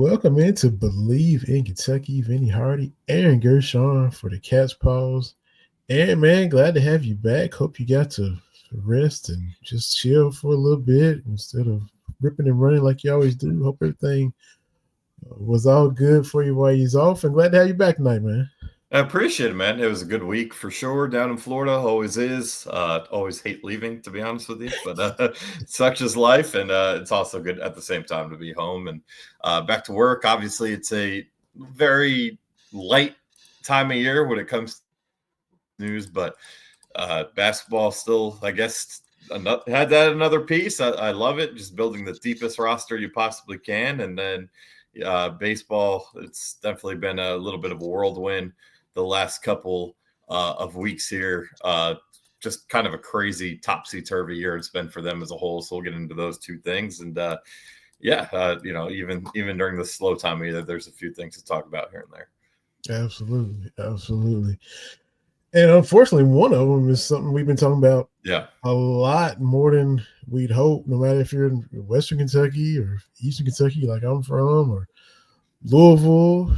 Welcome into Believe in Kentucky. Vinny Hardy, Aaron Gershon for the Cat's Paws. Aaron, man, glad to have you back. Hope you got to rest and just chill for a little bit instead of ripping and running like you always do. Hope everything was all good for you while you're off. And glad to have you back tonight, man. I appreciate it, man. It was a good week for sure down in Florida. Always is. Always hate leaving, to be honest with you, but such is life, and it's also good at the same time to be home and back to work. Obviously, it's a very light time of year when it comes to news, but basketball still, I guess, had that another piece. I love it, just building the deepest roster you possibly can, and then baseball. It's definitely been a little bit of a whirlwind the last couple of weeks here. Just kind of a crazy topsy-turvy year it's been for them as a whole. So we'll get into those two things. And even during the slow time of year, there's a few things to talk about here and there. Absolutely. And unfortunately, one of them is something we've been talking about a lot more than we'd hope, no matter if you're in Western Kentucky or Eastern Kentucky, like I'm from, or Louisville,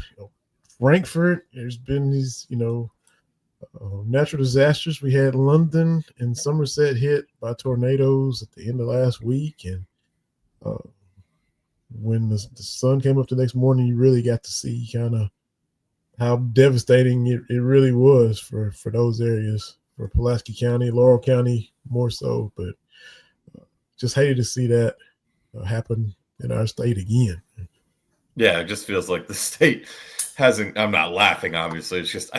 Frankfurt. There's been these, natural disasters. We had London and Somerset hit by tornadoes at the end of last week. And when the sun came up the next morning, you really got to see kind of how devastating it really was for those areas, for Pulaski County, Laurel County more so. But just hated to see that happen in our state again. Yeah, it just feels like the state hasn't. I'm not laughing, obviously. It's just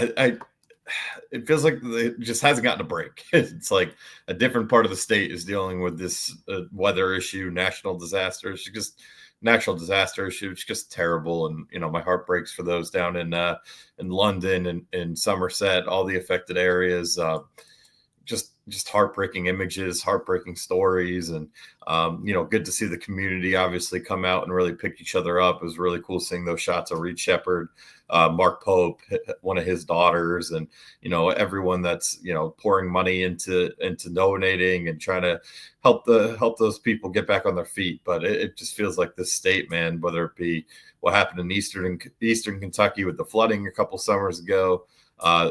it feels like it just hasn't gotten a break. It's like a different part of the state is dealing with this weather issue, national disaster. It's just natural disaster issue. It's just terrible, and my heart breaks for those down in London and in Somerset, all the affected areas. Just heartbreaking images, heartbreaking stories, and good to see the community obviously come out and really pick each other up. It was really cool seeing those shots of Reed Shepherd, Mark Pope, one of his daughters, and everyone that's pouring money into donating and trying to help those people get back on their feet. But it just feels like this state, man, whether it be what happened in Eastern Kentucky with the flooding a couple summers ago,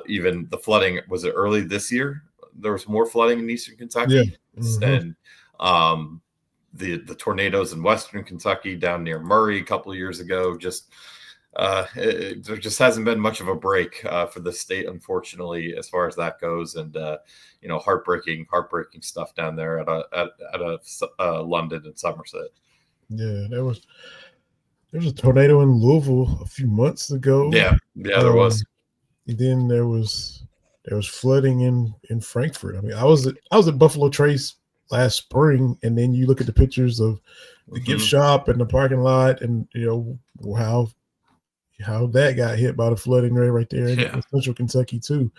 even the flooding, was it early this year? There was more flooding in Eastern Kentucky, and the tornadoes in Western Kentucky down near Murray a couple of years ago. There just hasn't been much of a break for the state, unfortunately, as far as that goes. And heartbreaking stuff down there at London and Somerset. Yeah, there was a tornado in Louisville a few months ago. Yeah, there was. And then there was flooding in Frankfurt. I mean, I was at Buffalo Trace last spring, and then you look at the pictures of the gift shop and the parking lot, and how that got hit by the flooding right there in Central Kentucky too.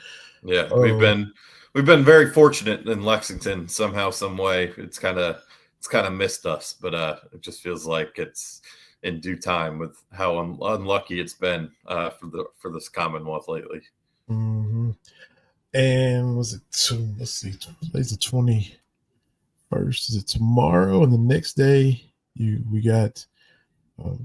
Yeah, we've been very fortunate in Lexington somehow, some way. It's kind of missed us, but it just feels like it's in due time with how unlucky it's been for this Commonwealth lately. Mm-hmm. And was it? Let's see. Today's the 21st. Is it tomorrow? And the next day, we got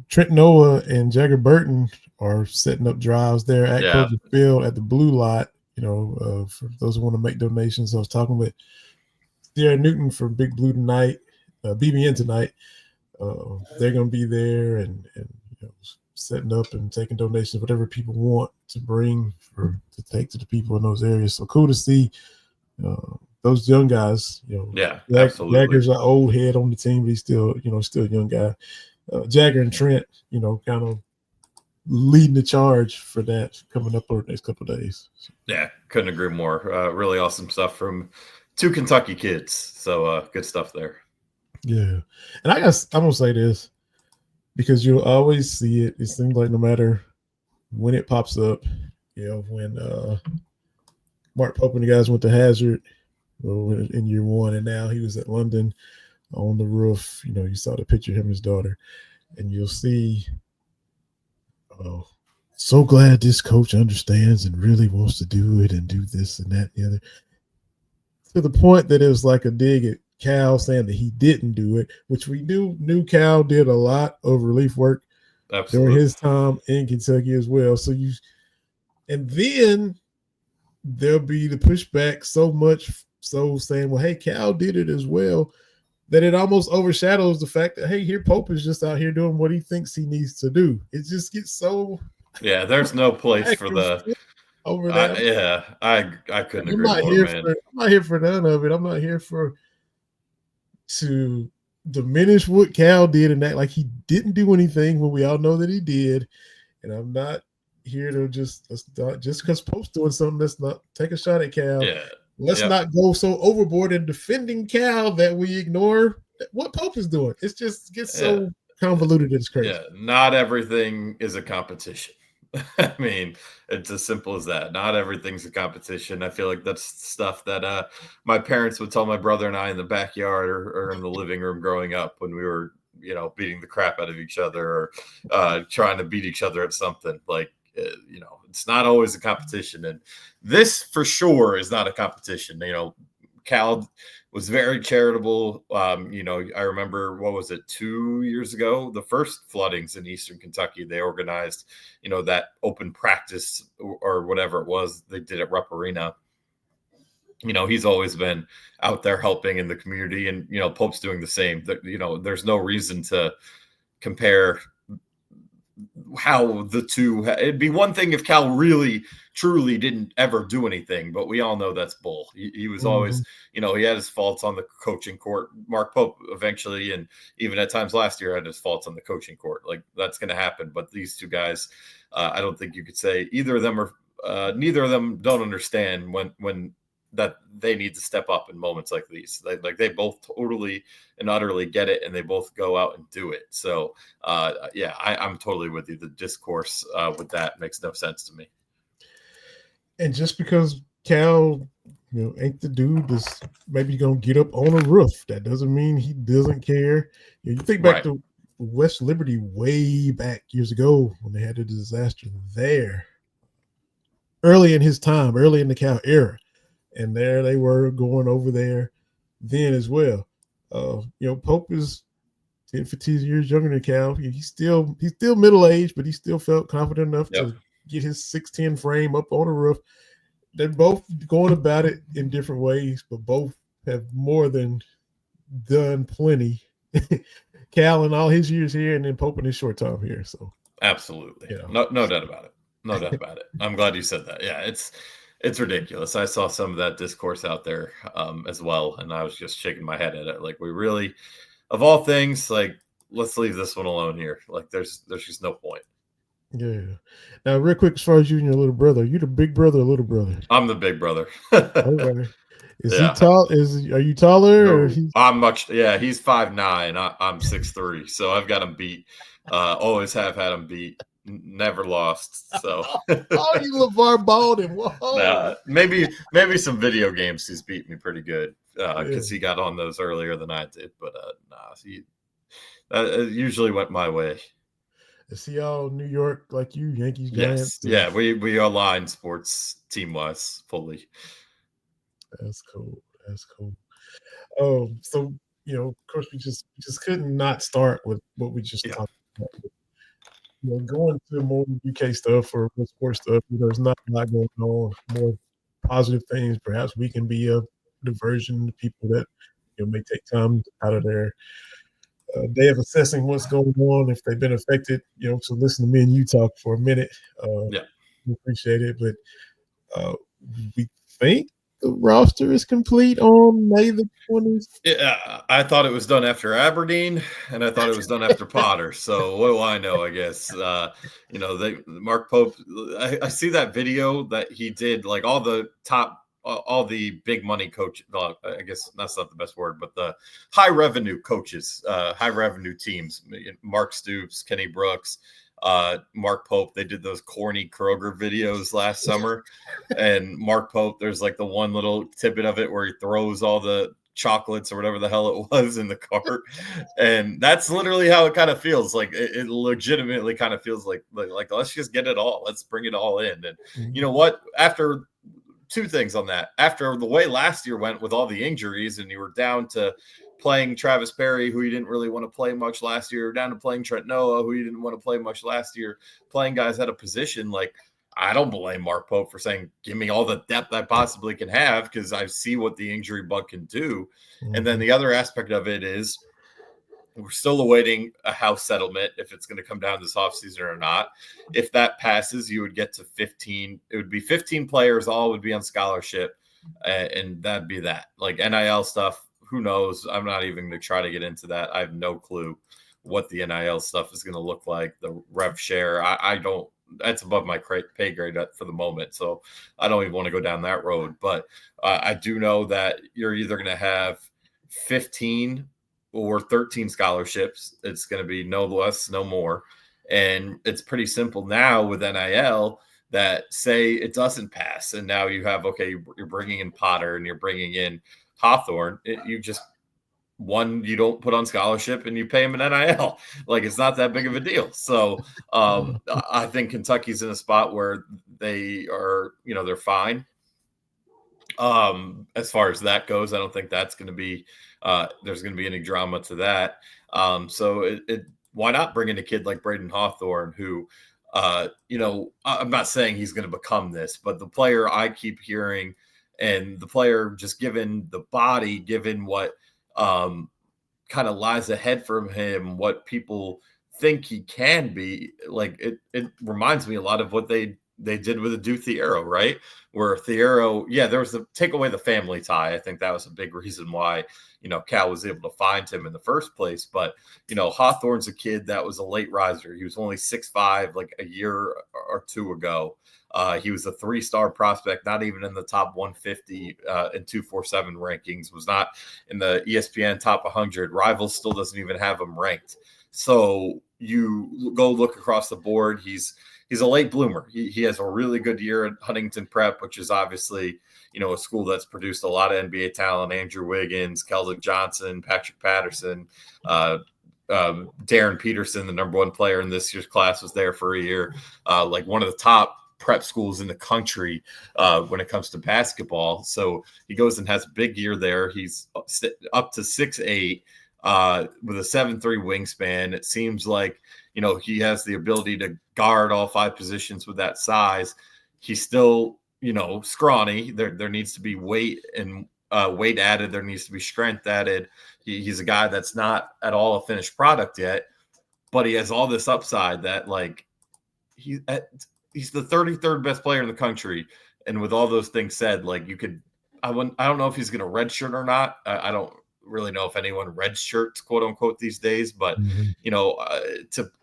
Trent Noah and Jagger Burton are setting up drives there at Kroger Field at the Blue Lot. For those who want to make donations, I was talking with Sierra Newton for Big Blue tonight, BBN tonight. They're going to be there and setting up and taking donations, whatever people want to bring to take to the people in those areas. So cool to see those young guys. Absolutely. Jagger's an old head on the team, but he's still a young guy. Jagger and Trent, kind of leading the charge for that coming up over the next couple of days. Yeah, couldn't agree more. Really awesome stuff from two Kentucky kids. So good stuff there. Yeah, and I guess I'm gonna say this, because you'll always see it. It seems like no matter when it pops up, when Mark Pope and the guys went to Hazard in year one, and now he was at London on the roof. You saw the picture of him and his daughter, and you'll see, so glad this coach understands and really wants to do it and do this and that and the other. To the point that it was like a dig at Cal saying that he didn't do it, which we knew Cal did a lot of relief work during Absolutely. his time in Kentucky as well. And then there'll be the pushback so much so saying, well, hey, Cal did it as well, that it almost overshadows the fact that, hey, here Pope is just out here doing what he thinks he needs to do. It just gets so Yeah, there's no place back for and the. forth over that. I couldn't I'm agree not more, here man. for I'm not here for none of it. I'm not here for to diminish what Cal did and act like he didn't do anything when we all know that he did. And I'm not here to just because Pope's doing something, let's not take a shot at Cal. Yeah. Let's Yep. not go so overboard in defending Cal that we ignore what Pope is doing. It just gets Yeah. so convoluted. It's crazy. Yeah. Not everything is a competition. I mean, it's as simple as that. Not everything's a competition. I feel like that's stuff that my parents would tell my brother and I in the backyard or in the living room growing up when we were, beating the crap out of each other or trying to beat each other at something. Like, it's not always a competition. And this for sure is not a competition. Cal was very charitable. I remember, what was it, 2 years ago, the first floodings in Eastern Kentucky, they organized, that open practice or whatever it was they did at Rupp Arena. He's always been out there helping in the community, and, Pope's doing the same. There's no reason to compare how the two. It'd be one thing if Cal really truly didn't ever do anything, but we all know that's bull. He was always, Mhm. he had his faults on the coaching court. Mark Pope eventually, and even at times last year, had his faults on the coaching court. Like, that's going to happen. But these two guys, I don't think you could say either of them are. Neither of them don't understand when that they need to step up in moments like these. They both totally and utterly get it, and they both go out and do it. So yeah, I'm totally with you. The discourse with that makes no sense to me. And just because Cal, ain't the dude that's maybe gonna get up on a roof, that doesn't mean he doesn't care. You think back Right. to West Liberty way back years ago when they had a disaster there, early in his time, early in the Cal era, and there they were going over there then as well. Pope is 10, 15 years younger than Cal. He's still middle aged, but he still felt confident enough Yep. to get his 6'10" frame up on a roof. They're both going about it in different ways, but both have more than done plenty. Cal in all his years here, and then Pope in his short time here. So Absolutely. you know, No doubt about it. No doubt about it. I'm glad you said that. Yeah, it's ridiculous. I saw some of that discourse out there as well, and I was just shaking my head at it. Like, we really, of all things, like, let's leave this one alone here. Like, there's just no point. yeah. Now, real quick, as far as you and your little brother, are you the big brother or little brother? I'm the big brother. Okay. Is he Yeah. tall? Are you taller or No, he? I'm much. Yeah, he's 5'9". I'm 6'3". So I've got him beat. Always have had him beat. Never lost. So Oh, you LeVar Ball and whoa. nah, maybe some video games he's beat me pretty good Yeah. because he got on those earlier than I did. But nah, he it usually went my way. Is he all New York like you, Yankees, Giants? Yes, yeah, we align sports team wise fully. That's cool. That's cool. So of course, we just couldn't not start with what we just Yeah, talked about. Going to more UK stuff or sports stuff, there's not a lot going on. More positive things. Perhaps we can be a diversion to people that may take time out of their day of assessing what's going on if they've been affected. So listen to me and you talk for a minute. Uh, yeah. we appreciate it, but uh, we think the roster is complete on May the 20th. Yeah, I thought it was done after Aberdeen, and I thought it was done after Potter. So what do I know? I guess they Mark Pope. I see that video that he did, like all the top, all the big money coach. I guess that's not the best word, but the high revenue coaches, high revenue teams. Mark Stoops, Kenny Brooks, Mark Pope. They did those corny Kroger videos last summer. And Mark Pope, there's like the one little tidbit of it where he throws all the chocolates or whatever the hell it was in the cart, and that's literally how it kind of feels. Like, it legitimately kind of feels like let's just get it all. Let's bring it all in. And you know what? After two things on that, after the way last year went with all the injuries, and you were down to playing Travis Berry, who he didn't really want to play much last year, down to playing Trent Noah, who he didn't want to play much last year, playing guys at a position. Like, I don't blame Mark Pope for saying, give me all the depth I possibly can have, because I see what the injury bug can do. Mm-hmm. And then the other aspect of it is we're still awaiting a house settlement, if it's going to come down this offseason or not. If that passes, you would get to 15. It would be 15 players, all would be on scholarship, and that'd be that. Like NIL stuff, who knows? I'm not even going to try to get into that. I have no clue what the NIL stuff is going to look like. The rev share, I don't. That's above my pay grade for the moment, so I don't even want to go down that road. But I do know that you're either going to have 15 or 13 scholarships. It's going to be no less, no more. And it's pretty simple now with NIL that say it doesn't pass. And now you have, okay, you're bringing in Potter and you're bringing in Hawthorne. You just, one, you don't put on scholarship and you pay him an NIL. Like, it's not that big of a deal. So I think Kentucky's in a spot where they are, they're fine. As far as that goes, I don't think that's going to be, there's going to be any drama to that. So why not bring in a kid like Brayden Hawthorne, who, I'm not saying he's going to become this, but the player I keep hearing, and the player just given the body, given what kind of lies ahead from him, what people think he can be, like it reminds me a lot of what they did with Adu Thiero, right? Where Thiero, there was take away the family tie. I think that was a big reason why, Cal was able to find him in the first place. But, Hawthorne's a kid that was a late riser. He was only 6'5", like a year or two ago. He was a 3-star prospect, not even in the top 150 and 247 rankings, was not in the ESPN top 100. Rivals still doesn't even have him ranked. So you go look across the board. He's a late bloomer. He has a really good year at Huntington Prep, which is obviously, a school that's produced a lot of NBA talent. Andrew Wiggins, Keldon Johnson, Patrick Patterson, Darren Peterson, the number one player in this year's class, was there for a year. Like one of the top prep schools in the country when it comes to basketball. So he goes and has a big year there. He's up to 6'8", with a 7'3" wingspan. It seems like, he has the ability to guard all 5 positions with that size. He's still, scrawny. There needs to be weight and weight added. There needs to be strength added. He's a guy that's not at all a finished product yet, but he has all this upside that, like, he's the 33rd best player in the country. And with all those things said, like, I don't know if he's going to redshirt or not. I don't really know if anyone redshirts, quote unquote, these days, but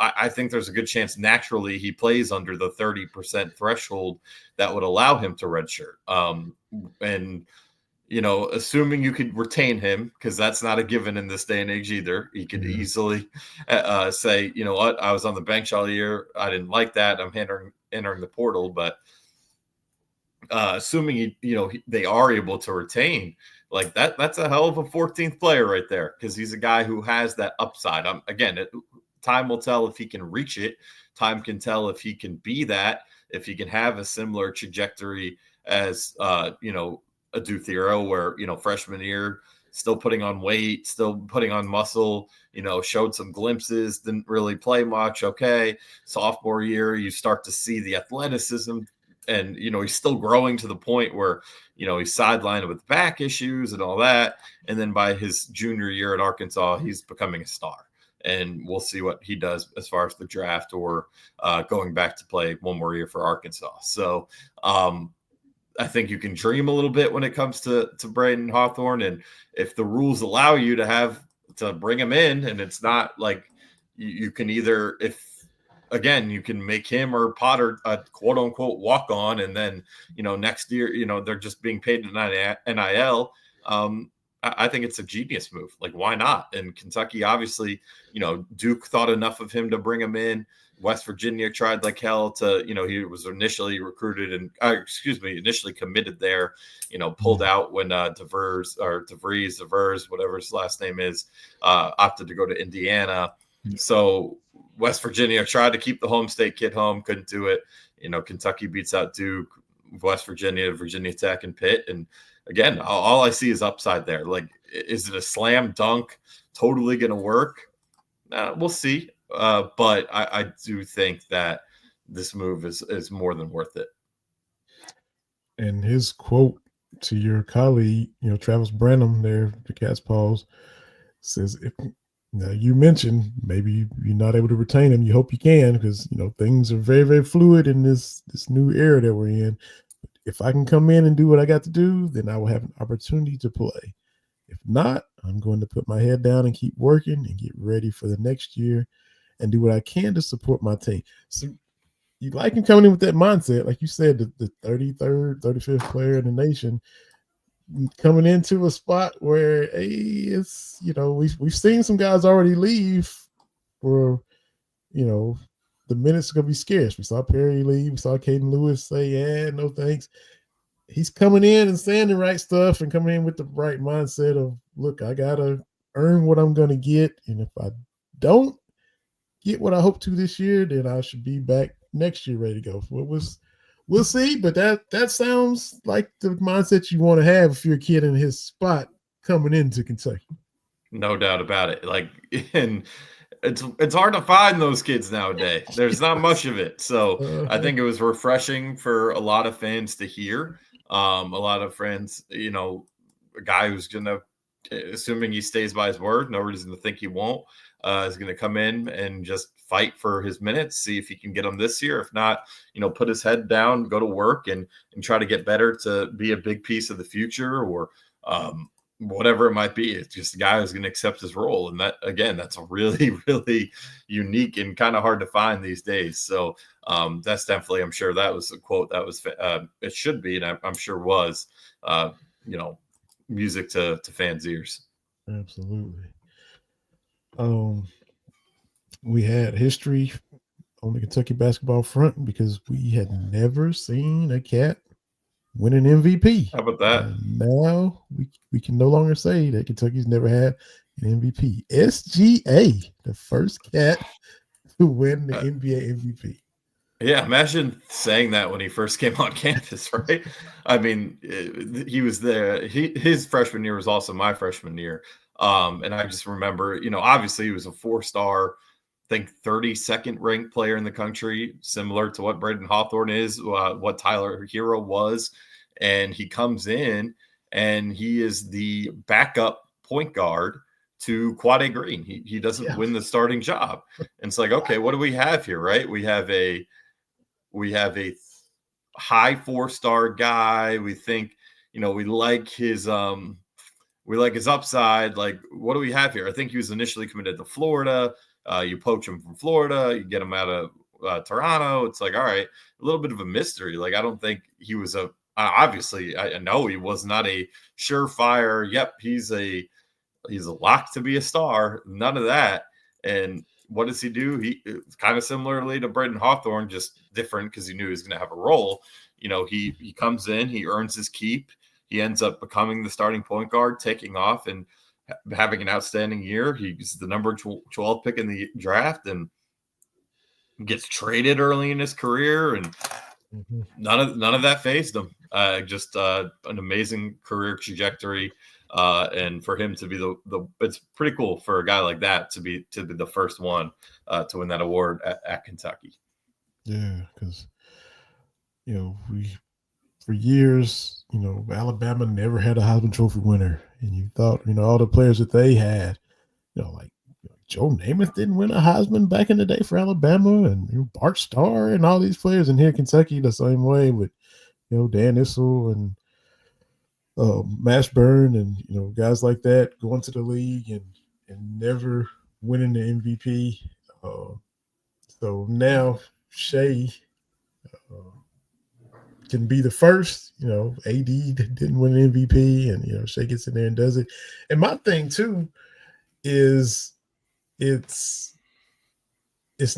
I think there's a good chance naturally he plays under the 30% threshold that would allow him to redshirt. And assuming you could retain him, because that's not a given in this day and age either. He could easily say, you know what, I was on the bench all year. I didn't like that. I'm entering the portal. But assuming they are able to retain, like that's a hell of a 14th player right there, because he's a guy who has that upside. Again, time will tell if he can reach it. Time can tell if he can be that, if he can have a similar trajectory as Adu Thiero, where freshman year still putting on weight, still putting on muscle, showed some glimpses, didn't really play much. Okay, sophomore year you start to see the athleticism. And, he's still growing to the point where, he's sidelined with back issues and all that. And then by his junior year at Arkansas, he's becoming a star. And we'll see what he does as far as the draft or going back to play one more year for Arkansas. So I think you can dream a little bit when it comes to Brayden Hawthorne. And if the rules allow you to bring him in, and it's not like you can either, again, you can make him or Potter a quote unquote walk on, and then, next year, they're just being paid in NIL. I think it's a genius move. Like, why not? And Kentucky, obviously, Duke thought enough of him to bring him in. West Virginia tried like hell to, he was initially recruited and, initially committed there, pulled out when DeVries, whatever his last name is, opted to go to Indiana. So West Virginia tried to keep the home state kid home, couldn't do it. Kentucky beats out Duke, West Virginia, Virginia Tech, and Pitt. And again, all I see is upside there. Like, is it a slam dunk? Totally going to work? We'll see. But I do think that this move is more than worth it. And his quote to your colleague, Travis Branham there, the Cat's Paws, says, if now you mentioned maybe you're not able to retain him, you hope you can, because things are very, very fluid in this new era that we're in. If I can come in and do what I got to do, then I will have an opportunity to play. If not, I'm going to put my head down and keep working and get ready for the next year and do what I can to support my team. So you like him coming in with that mindset, like you said, the 33rd, 35th player in the nation, coming into a spot where, hey, it's we've seen some guys already leave for the minutes are gonna be scarce. We saw Perry leave. We saw Caden Lewis say, "Yeah, no thanks." He's coming in and saying the right stuff and coming in with the right mindset of, look, I gotta earn what I'm gonna get, and if I don't get what I hope to this year, then I should be back next year ready to go. We'll see, but that sounds like the mindset you want to have if you're a kid in his spot coming into Kentucky. No doubt about it. Like, and it's hard to find those kids nowadays. There's not much of it. So I think it was refreshing for a lot of fans to hear. A lot of friends, a guy who's gonna, assuming he stays by his word, no reason to think he won't, is gonna come in and just fight for his minutes, see if he can get them this year. If not, put his head down, go to work, and try to get better to be a big piece of the future, or whatever it might be. It's just a guy who's going to accept his role. And that, again, that's a really, really unique and kind of hard to find these days. So that's definitely, I'm sure that was a quote that was, it should be, and I'm sure was, music to fans' ears. Absolutely. We had history on the Kentucky basketball front because we had never seen a cat win an MVP. How about that? And now we can no longer say that Kentucky's never had an MVP. SGA, the first cat to win the NBA MVP. Yeah, imagine saying that when he first came on campus, right? I mean, he was there. His freshman year was also my freshman year. And I just remember, obviously he was a 4-star, I think 32nd ranked player in the country, similar to what Brayden Hawthorne is, what Tyler Hero was. And he comes in and he is the backup point guard to Quade Green. He doesn't win the starting job. And it's like, okay, what do we have here, right? We have a high 4-star guy. We think, we like his upside. Like, what do we have here? I think he was initially committed to Florida. You poach him from Florida, you get him out of Toronto. It's like, all right, a little bit of a mystery. Like, I don't think he was obviously, I know he was not a surefire. Yep, he's a lock to be a star. None of that. And what does he do? He kind of similarly to Brayden Hawthorne, just different because he knew he was going to have a role. He comes in, he earns his keep. He ends up becoming the starting point guard, taking off and having an outstanding year. He's the number 12 pick in the draft and gets traded early in his career, and none of that phased him. Just an amazing career trajectory. And for him to be it's pretty cool for a guy like that to be the first one to win that award at Kentucky. Yeah, because for years, Alabama never had a Heisman Trophy winner, and you thought all the players that they had, like Joe Namath didn't win a Heisman back in the day for Alabama, and Bart Starr and all these players. And here Kentucky the same way with Dan Issel and Mashburn and guys like that going to the league and never winning the MVP. So now Shea can be the first. AD didn't win an MVP, and Shea gets in there and does it. And my thing too is it's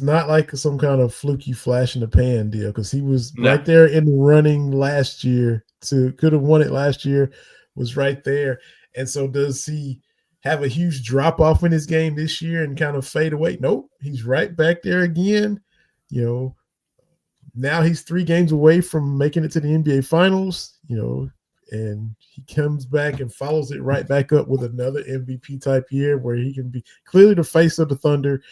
not like some kind of fluky flash in the pan deal, because he was right there in the running last year could have won it last year, was right there. And so does he have a huge drop off in his game this year and kind of fade away? Nope. He's right back there again. Now he's 3 games away from making it to the NBA finals. and he comes back and follows it right back up with another MVP type year where he can be clearly the face of the Thunder,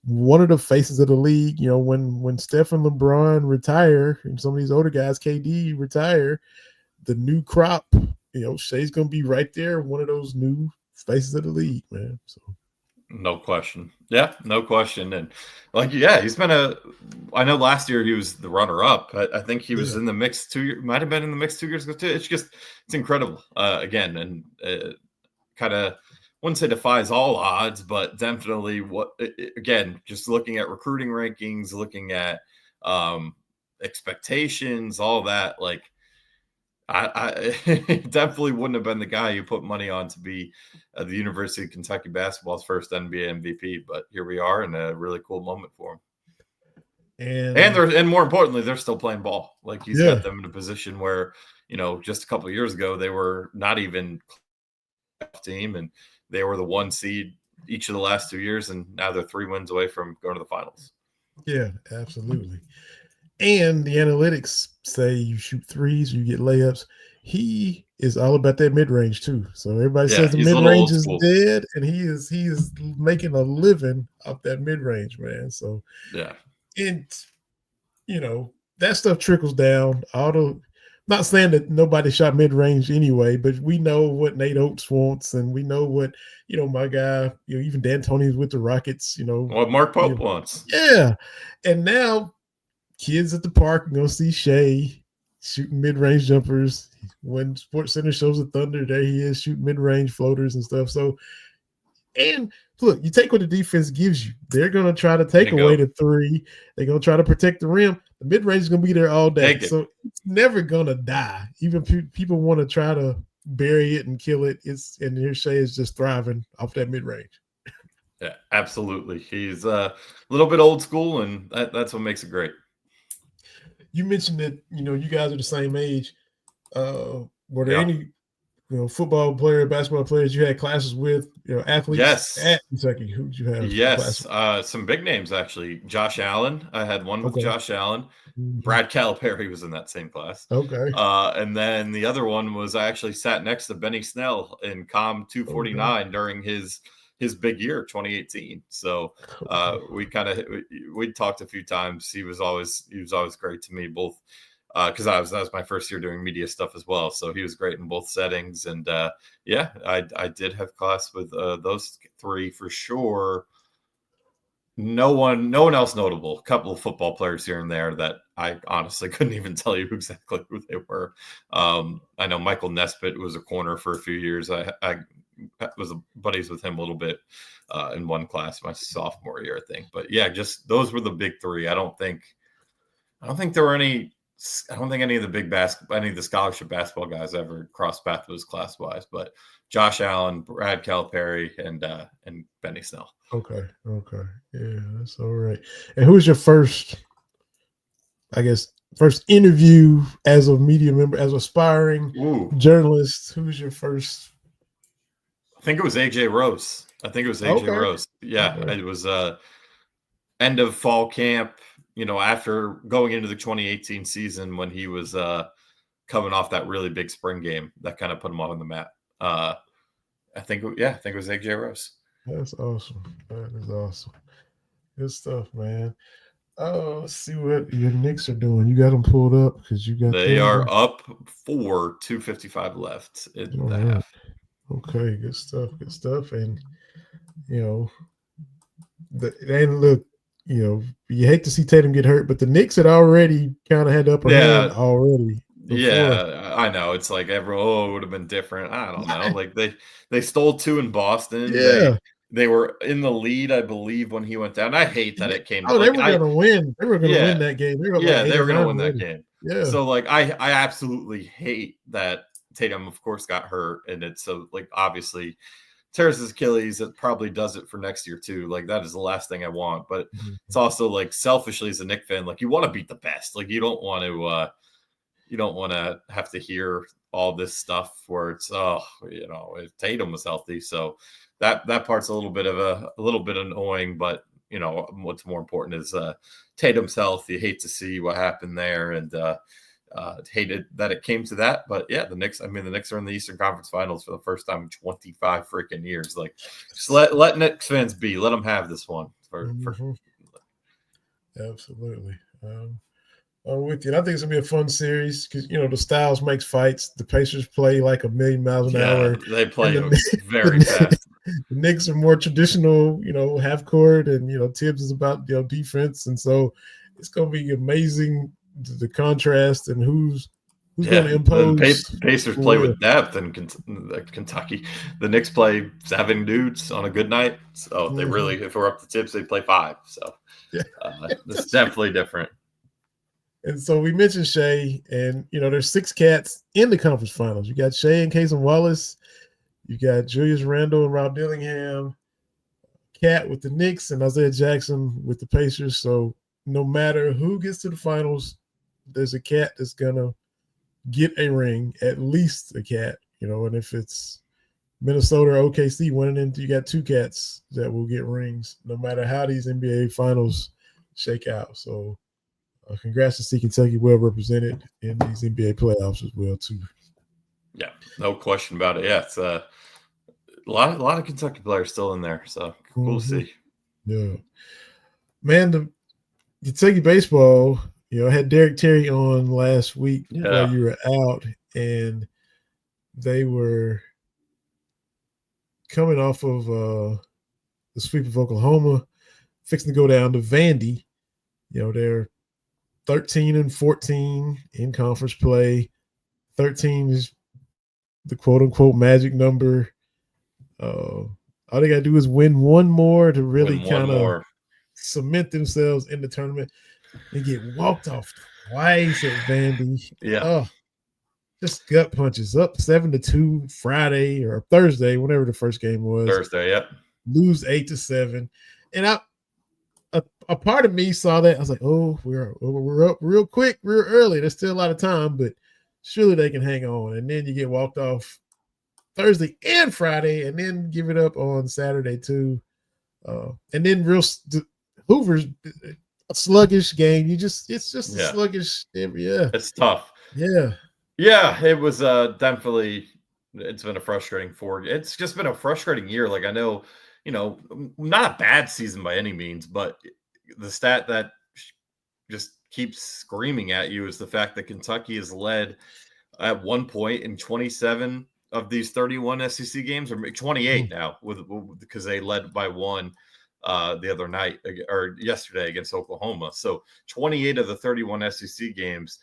one of the faces of the league. You know, when Steph and LeBron retire and some of these older guys, KD, retire, the new crop, you know, Shea's going to be right there, one of those new faces of the league, man. So. No question. Yeah, no question. And like, yeah, he's been I know last year he was the runner up. I think he was in the mix 2 years, might have been in the mix 2 years ago too. It's incredible. Again, and kind of, wouldn't say defies all odds, but definitely again, just looking at recruiting rankings, looking at expectations, all that, like, I definitely wouldn't have been the guy you put money on to be the University of Kentucky basketball's first NBA MVP, but here we are in a really cool moment for him. And more importantly, they're still playing ball. Like, he's got them in a position where, you know, just a couple of years ago they were not even a team, and they were the 1 seed each of the last 2 years, and now they're 3 wins away from going to the finals. Yeah, absolutely. And the analytics say you shoot threes, you get layups. He is all about that mid range too. So everybody says the mid range is dead, and he is making a living off that mid range, man. So yeah, and you know that stuff trickles down. Not saying that nobody shot mid range anyway, but we know what Nate Oates wants, and we know what, you know, my guy, you know, even D'Antoni's with the Rockets, you know, what Mark Pope wants. Yeah, and now kids at the park are gonna see Shea shooting mid-range jumpers. When Sports Center shows the Thunder, there he is shooting mid-range floaters and stuff. So, and look, you take what the defense gives you. They're gonna try to take away the three. They're gonna try to protect the rim. The mid-range is gonna be there all day. So it's never gonna die. Even people want to try to bury it and kill it. And here Shea is just thriving off that mid-range. Yeah, absolutely. He's a little bit old school, and that's what makes it great. You mentioned that, you know, you guys are the same age. Were there any, you know, football player, basketball players you had classes with, you know, athletes at Kentucky? Who did you have? Yes, some big names actually. Josh Allen. I had one with Josh Allen. Mm-hmm. Brad Calipari was in that same class. Okay. And then the other one was I actually sat next to Benny Snell in Com 249 during his big year, 2018. So we talked a few times. He was always great to me, both because that was my first year doing media stuff as well. So he was great in both settings. And I did have class with those three for sure. No one else notable. A couple of football players here and there that I honestly couldn't even tell you exactly who they were. I know Michael Nesbitt was a corner for a few years. I was buddies with him a little bit in one class my sophomore year, I think. But yeah, just those were the big three. I don't think there were any. I don't think any of the scholarship basketball guys ever crossed paths with us class wise. But Josh Allen, Brad Calipari, and Benny Snell. Okay, yeah, that's all right. And who was your first interview as a media member, as aspiring journalist? Who was your first? I think it was AJ Rose. Rose. Yeah, okay. It was end of fall camp. You know, after going into the 2018 season when he was coming off that really big spring game that kind of put him on the map. I think it was AJ Rose. That's awesome. That is awesome. Good stuff, man. Let's see what your Knicks are doing. You got them pulled up because you got. They are up 2:55 left in the half. Okay, good stuff. And you know, and look, you know, you hate to see Tatum get hurt, but the Knicks had already kind of had the upper hand already. Before. Yeah, I know. It's like it would have been different. I don't know. Like they stole 2 in Boston. Yeah. They were in the lead, I believe, when he went down. I hate that it came. Oh, they were going to win. They were going to win that game. They were going to win that game. Yeah. So like, I absolutely hate that Tatum, of course, got hurt, and it's so like obviously tears his Achilles. It probably does it for next year too. Like that is the last thing I want. But it's also like selfishly as a Knicks fan, like you want to beat the best. Like you don't want to have to hear all this stuff where it's if Tatum was healthy. So that part's a little bit annoying, but you know what's more important is Tatum's health. You hate to see what happened there, and Hated that it came to that, but yeah, the Knicks are in the Eastern Conference Finals for the first time in 25 freaking years. Like, just let Knicks fans be. Let them have this one. Absolutely. I'm with you. And I think it's gonna be a fun series because the styles makes fights. The Pacers play like a million miles an hour. They play and very fast. The Knicks are more traditional, half court, and Tibbs is about defense, and so it's gonna be amazing the contrast and who's going to impose. The Pacers play with depth, and Kentucky, the Knicks play 7 dudes on a good night. So they really, if we're up to Tibbs, they play 5. So it's definitely different. And so we mentioned Shea, and there's 6 cats in the conference finals. You got Shea and Casey Wallace, you got Julius Randle and Rob Dillingham, Cat with the Knicks, and Isaiah Jackson with the Pacers. So no matter who gets to the finals, there's a cat that's gonna get a ring, at least a cat. And if it's Minnesota or OKC winning it, you got 2 cats that will get rings, no matter how these NBA finals shake out. So congrats to see Kentucky well represented in these NBA playoffs as well, too. Yeah, no question about it. Yeah, it's a lot of Kentucky players still in there, so cool to see. Yeah, man, the Kentucky baseball. I had Derek Terry on last week while you were out, and they were coming off of the sweep of Oklahoma, fixing to go down to Vandy. They're 13-14 in conference play. 13 is the quote-unquote magic number. All they got to do is win one more to really kind of cement themselves in the tournament. They get walked off twice at Vandy. Yeah. Just gut punches. Up 7-2 Friday or Thursday, whenever the first game was. Thursday, yep. Lose 8-7. And a part of me saw that. I was like, oh, we're up real quick, real early. There's still a lot of time, but surely they can hang on. And then you get walked off Thursday and Friday, and then give it up on Saturday too. And then Hoover's a sluggish game. It's just a sluggish. Yeah, it's tough. Yeah, it was definitely. It's been a frustrating It's just been a frustrating year. Like, I know, not a bad season by any means, but the stat that just keeps screaming at you is the fact that Kentucky has led at one point in 27 of these 31 SEC games, or 28 now, because they led by 1 the other night or yesterday against Oklahoma. So 28 of the 31 SEC games,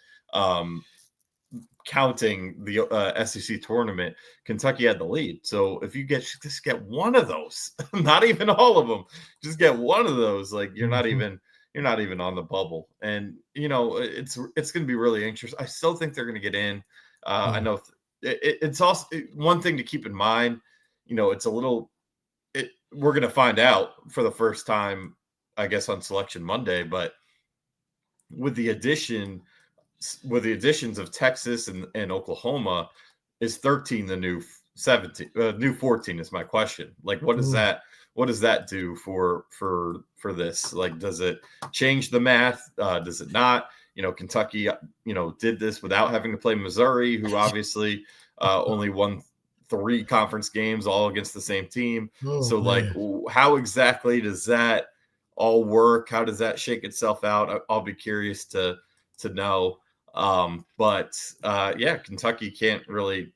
counting the SEC tournament, Kentucky had the lead. So if you just get one of those, not even all of them, just get one of those, like you're not even on the bubble. And it's going to be really interesting. I still think they're going to get in. I know it's also one thing to keep in mind. It's a little. We're going to find out for the first time, I guess, on Selection Monday. But with the additions of Texas and Oklahoma, is 13 the new 17? New 14 is my question. Like, what does that do for this? Like, does it change the math? Does it not? Kentucky, did this without having to play Missouri, who obviously only won 3 conference games all against the same team. So, man, like, how exactly does that all work? How does that shake itself out? I'll be curious to know. But Kentucky can't really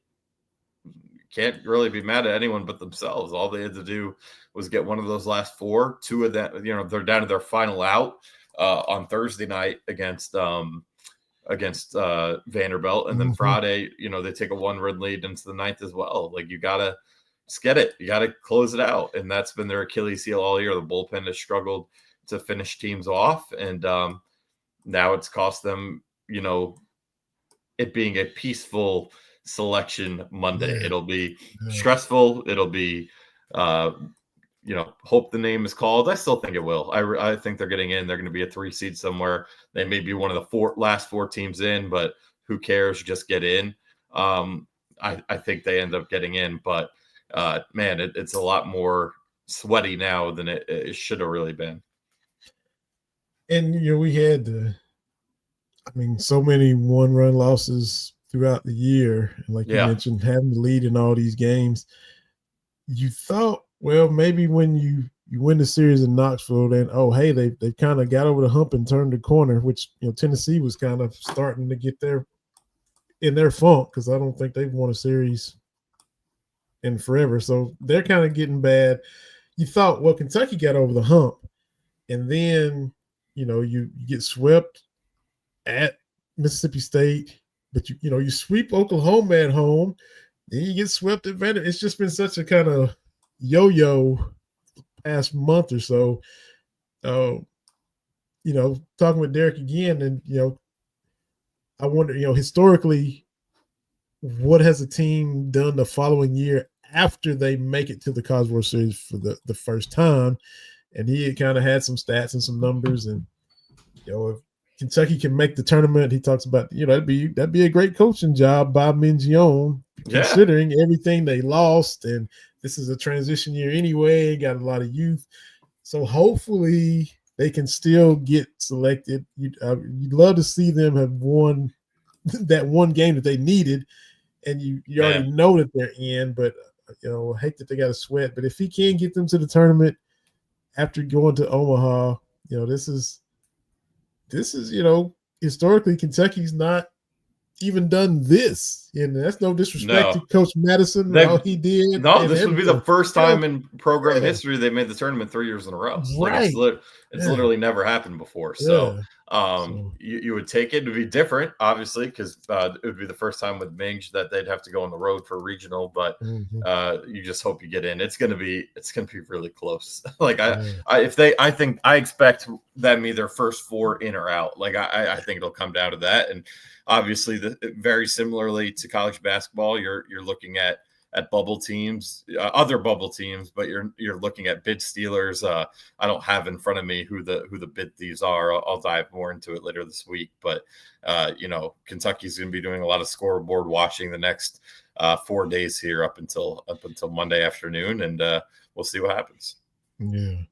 be mad at anyone but themselves. All they had to do was get one of those last 4. 2 of them, they're down to their final out on Thursday night against Vanderbilt, and then Friday, they take a 1-run lead into the 9th as well. Like, you gotta just get it. You gotta close it out, and that's been their Achilles heel all year. The bullpen has struggled to finish teams off, and now it's cost them, it being a peaceful Selection Monday. It'll be stressful. It'll be, hope the name is called. I still think it will. I think they're getting in. They're going to be a 3 seed somewhere. They may be one of the last 4 teams in, but who cares? Just get in. I think they end up getting in, but man, it's a lot more sweaty now than it should have really been. And we had I mean, so many one-run losses throughout the year, and like you Yeah. mentioned, having the lead in all these games. You thought, well, maybe when you win the series in Knoxville, then hey, they kind of got over the hump and turned the corner, which Tennessee was kind of starting to get in their funk because I don't think they've won a series in forever, so they're kind of getting bad. You thought, well, Kentucky got over the hump, and then you get swept at Mississippi State, but you sweep Oklahoma at home, then you get swept at Vanderbilt. It's just been such a kind of yo-yo past month or so. Talking with Derek again, and I wonder, historically, what has a team done the following year after they make it to the College World Series for the first time? And he kind of had some stats and some numbers, and if Kentucky can make the tournament, he talks about that'd be a great coaching job by Mingione, Yeah. considering everything they lost, and this is a transition year anyway. Got a lot of youth, so hopefully they can still get selected. You'd love to see them have won that one game that they needed, and you already Man. know that they're in. But I hate that they got to sweat. But if he can get them to the tournament after going to Omaha, this is historically Kentucky's not even done this, and that's no disrespect to No. Coach Madison and all They've he did No, and this would be the everything. first time in program Yeah, history they made the tournament 3 years in a row. Like right. it's Yeah, literally never happened before. So yeah. So you would take it to be different, obviously, because it would be the first time with Minge that they'd have to go on the road for regional. But you just hope you get in. It's gonna be really close. Like yeah, I expect them either first four in or out. Like I think it'll come down to that. And obviously, very similarly to college basketball, you're looking at bubble teams, other bubble teams, but you're looking at bid stealers. I don't have in front of me who the bid thieves are. I'll dive more into it later this week. But Kentucky's going to be doing a lot of scoreboard watching the next 4 days here up until Monday afternoon, and we'll see what happens. yeah.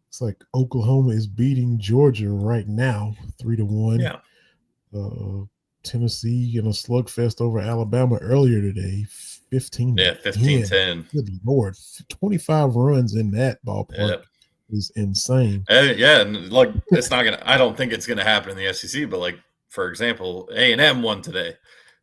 It's like Oklahoma is beating Georgia right now, 3-1. Yeah. Tennessee in a slugfest over Alabama earlier today, 15 Yeah, to 15-10. Good Lord, 25 runs in that ballpark Yeah. is insane. Yeah, and like it's not gonna. I don't think it's gonna happen in the SEC. But like for example, A&M won today.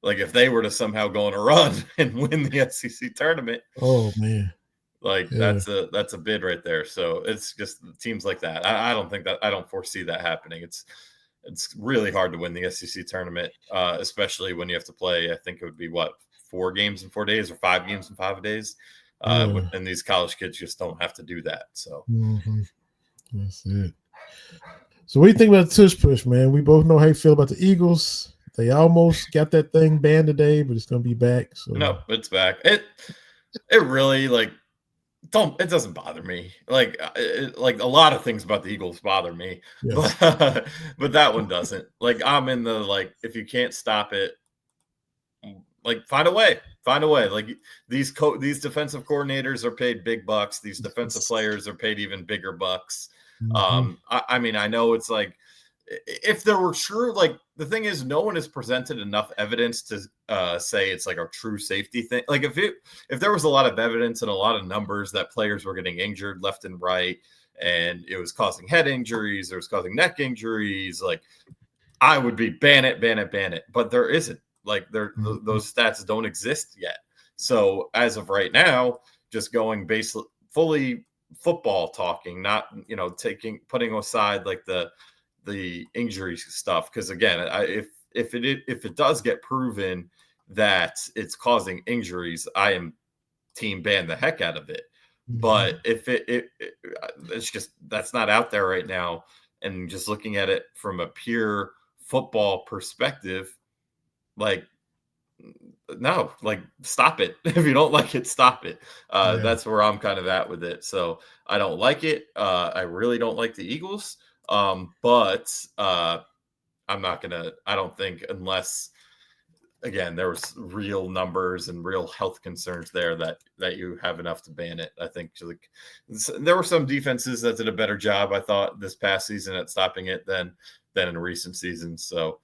Like if they were to somehow go on a run and win the SEC tournament, Oh man, like yeah, that's a bid right there. So it's just teams like that. I don't think that I don't foresee that happening. It's really hard to win the SEC tournament, especially when you have to play. I think it would be 4 games in 4 days or 5 games in 5 days. yeah. And these college kids just don't have to do that. So That's it. So what do you think about the tush push, man? We both know how you feel about the Eagles. They almost got that thing banned today, but it's gonna be back. So no, it's back. It really it doesn't bother me. Like a lot of things about the Eagles bother me, yes, but that one doesn't. Like I'm in the if you can't stop it, like find a way. Find a way. Like these defensive coordinators are paid big bucks. These defensive players are paid even bigger bucks. I mean, I know it's like if there were true, like the thing is, no one has presented enough evidence to say it's like a true safety thing. Like if there was a lot of evidence and a lot of numbers that players were getting injured left and right, and it was causing head injuries, or it was causing neck injuries, like I would be ban it. But there isn't. Like those stats don't exist yet. So as of right now, just going basically fully football talking, not putting aside like the injury stuff, because again, if it does get proven that it's causing injuries, I am team ban the heck out of it. But if it's just that's not out there right now, and just looking at it from a pure football perspective, like no, like stop it. If you don't like it, stop it. That's where I'm kind of at with it. So I don't like it. I really don't like the Eagles. But I'm not gonna. I don't think unless again there was real numbers and real health concerns there that you have enough to ban it. I think like there were some defenses that did a better job, I thought, this past season at stopping it than in recent seasons. So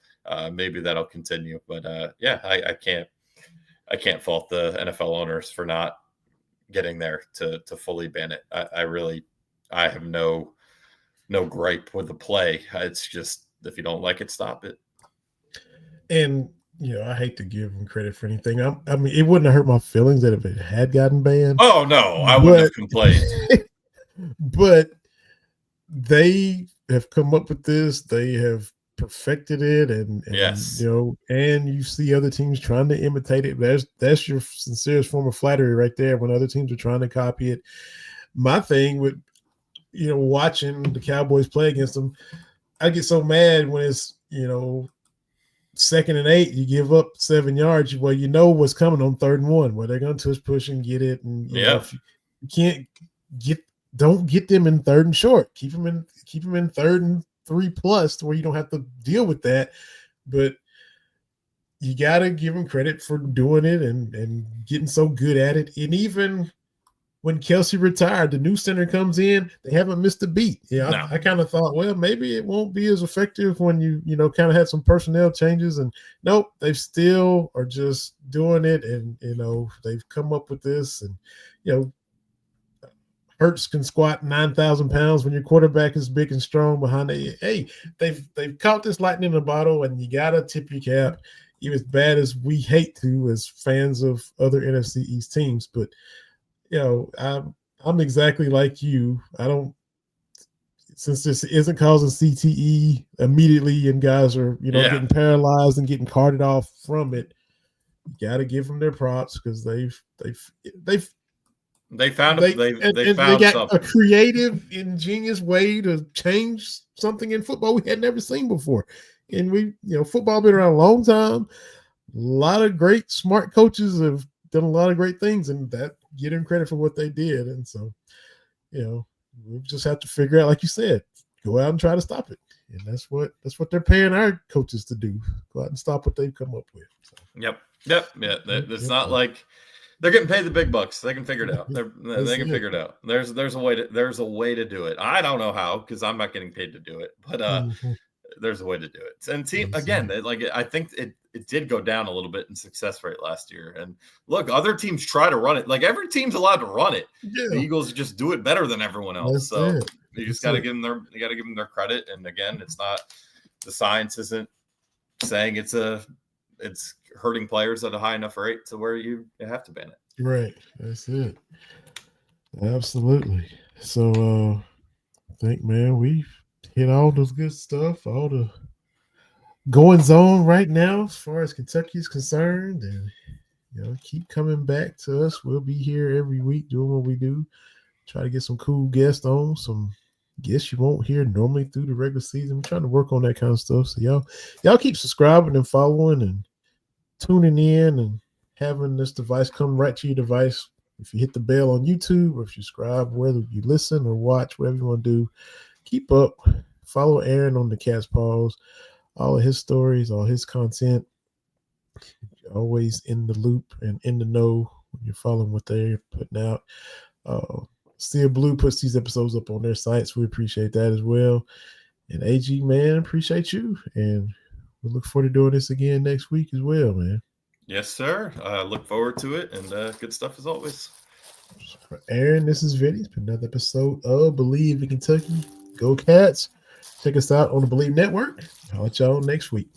maybe that'll continue. But I can't fault the NFL owners for not getting there to fully ban it. I have no gripe with the play. It's just if you don't like it, stop it. And I hate to give them credit for anything. I mean, it wouldn't have hurt my feelings that if it had gotten banned. Oh no, I wouldn't have complained. But they have come up with this. They have perfected it, and yes, and you see other teams trying to imitate it. That's your sincerest form of flattery right there. When other teams are trying to copy it. My thing with watching the Cowboys play against them, I get so mad when it's 2nd and 8, you give up 7 yards. Well, you know what's coming on 3rd and 1, where they're going to tush push and get it. And if you can't don't get them in 3rd and short. Keep them in 3rd and 3+ where you don't have to deal with that. But you got to give them credit for doing it and getting so good at it. And even when Kelsey retired, the new center comes in, they haven't missed a beat. I kind of thought, well, maybe it won't be as effective when you kind of had some personnel changes. And nope, they still are just doing it. And, they've come up with this. And, Hurts can squat 9,000 pounds when your quarterback is big and strong behind it. Hey, they've caught this lightning in a bottle, and you got to tip your cap, even as bad as we hate to as fans of other NFC East teams. But, I'm exactly like you. Since this isn't causing CTE immediately and guys are, getting paralyzed and getting carted off from it, you got to give them their props because they found a creative, ingenious way to change something in football we had never seen before. And football been around a long time. A lot of great, smart coaches have done a lot of great things, and that get them credit for what they did. And so, we just have to figure out, like you said, go out and try to stop it. And that's what they're paying our coaches to do. Go out and stop what they've come up with. So. Yep. Yeah. It's not like they're getting paid the big bucks. They can figure it out. They can figure it out. There's a way to do it. I don't know how because I'm not getting paid to do it, but there's a way to do it. And team again, I think it did go down a little bit in success rate last year. And look, other teams try to run it. Like every team's allowed to run it. Yeah. The Eagles just do it better than everyone else. You just got to give them their credit. And again, it's not the science isn't saying it's hurting players at a high enough rate to where you have to ban it. Right. That's it. Absolutely. So I think, man, we've hit all those good stuff, all the goings on right now as far as Kentucky is concerned, and keep coming back to us. We'll be here every week doing what we do. Try to get some cool guests on, some guests you won't hear normally through the regular season. We're trying to work on that kind of stuff. So y'all keep subscribing and following and tuning in and having this device come right to your device. If you hit the bell on YouTube or if you subscribe, whether you listen or watch, whatever you want to do, keep up. Follow Aaron on the Cat's Paws. All of his stories, all his content, always in the loop and in the know when you're following what they're putting out. Steel Blue puts these episodes up on their sites. We appreciate that as well. And AG, man, appreciate you. And we look forward to doing this again next week as well, man. Yes, sir. Look forward to it. And good stuff as always. For Aaron, this is Vinny. It's been another episode of Believe in Kentucky. Go Cats. Check us out on the Believe Network. I'll let y'all next week.